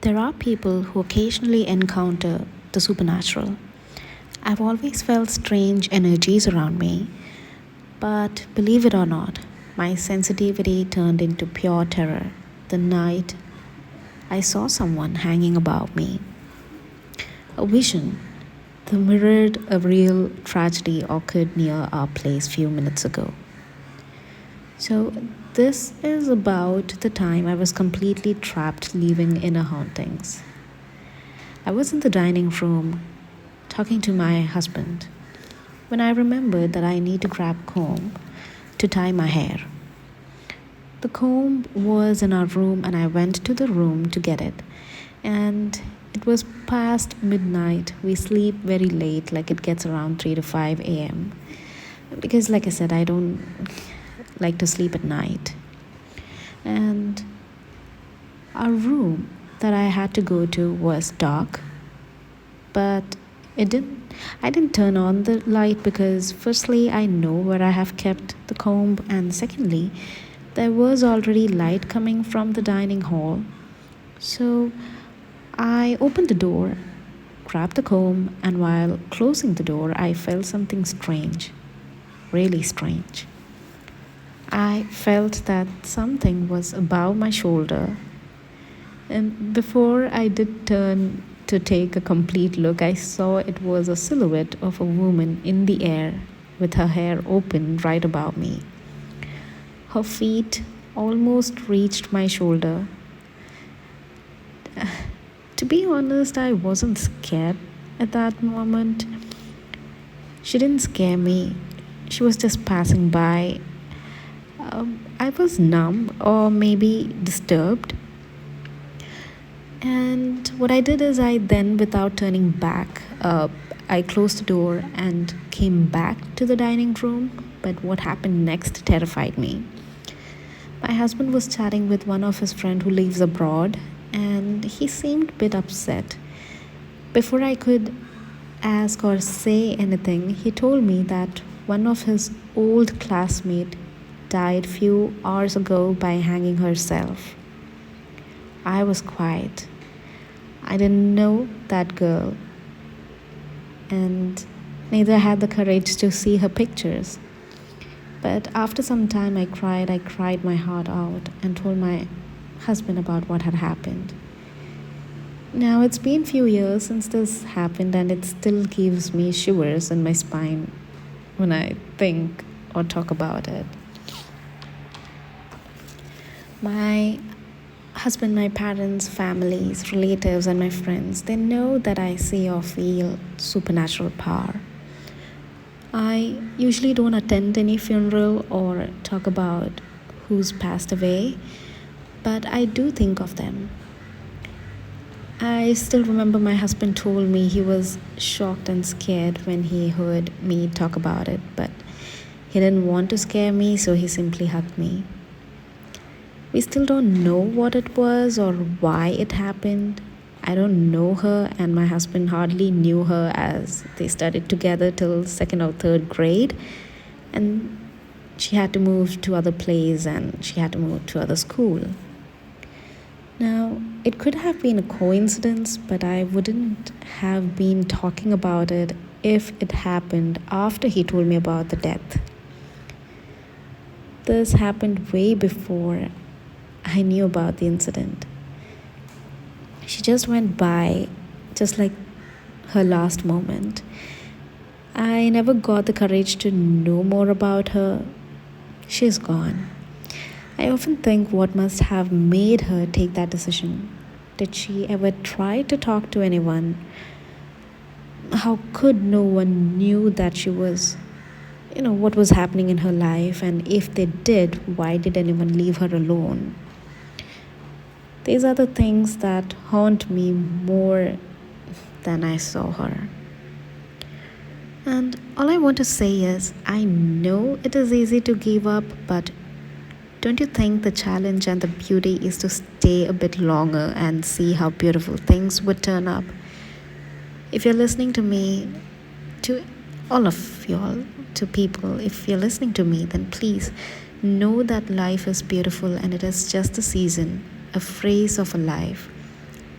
There are people who occasionally encounter the supernatural. I've always felt strange energies around me, but believe it or not, my sensitivity turned into pure terror the night I saw someone hanging above me. A vision that mirrored a real tragedy occurred near our place few minutes ago. So, this is about the time I was completely trapped living in a hauntings. I was in the dining room talking to my husband when I remembered that I need to grab comb to tie my hair. The comb was in our room and I went to the room to get it. And it was past midnight. We sleep very late, like it gets around 3 to 5 a.m. Because, like I said, I don't like to sleep at night. And our room that I had to go to was dark, but it didn't I didn't turn on the light because firstly I know where I have kept the comb, and secondly there was already light coming from the dining hall. So I opened the door, grabbed the comb, and while closing the door I felt something strange, really strange. I felt that something was above my shoulder, and before I did turn to take a complete look, I saw it was a silhouette of a woman in the air with her hair open right above me. Her feet almost reached my shoulder. To be honest, I wasn't scared at that moment. She didn't scare me, she was just passing by. I was numb or maybe disturbed. And what I did is I then, without turning back, I closed the door and came back to the dining room. But what happened next terrified me. My husband was chatting with one of his friends who lives abroad, and he seemed a bit upset. Before I could ask or say anything, he told me that one of his old classmates died few hours ago by hanging herself. I was quiet. I didn't know that girl, and neither had the courage to see her pictures. But after some time, I cried my heart out and told my husband about what had happened. Now, it's been few years since this happened, and it still gives me shivers in my spine when I think or talk about it. My husband, my parents, families, relatives, and my friends, they know that I see or feel supernatural power. I usually don't attend any funeral or talk about who's passed away, but I do think of them. I still remember my husband told me he was shocked and scared when he heard me talk about it, but he didn't want to scare me, so he simply hugged me. We still don't know what it was or why it happened. I don't know her, and my husband hardly knew her as they studied together till second or third grade, and she had to move to other place and she had to move to other school. Now, it could have been a coincidence, but I wouldn't have been talking about it if it happened after he told me about the death. This happened way before I knew about the incident. She just went by, just like her last moment. I never got the courage to know more about her. She's gone. I often think what must have made her take that decision. Did she ever try to talk to anyone? How could no one knew that she was, what was happening in her life? And if they did, why did anyone leave her alone? These are the things that haunt me more than I saw her. And all I want to say is, I know it is easy to give up, but don't you think the challenge and the beauty is to stay a bit longer and see how beautiful things would turn up? If you're listening to me, to all of y'all, to people, if you're listening to me, then please know that life is beautiful and it is just a season, a phrase of a life.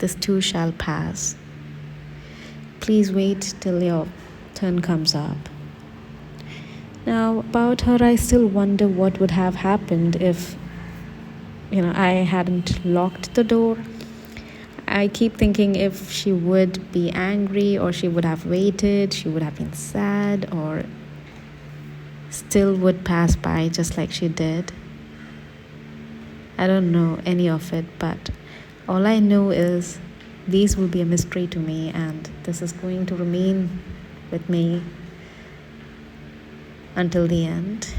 this too shall pass. Please wait till your turn comes up. Now, about her, I still wonder what would have happened if, I hadn't locked the door. I keep thinking if she would be angry, or she would have waited, she would have been sad, or still would pass by just like she did. I don't know any of it, but all I know is these will be a mystery to me, and this is going to remain with me until the end.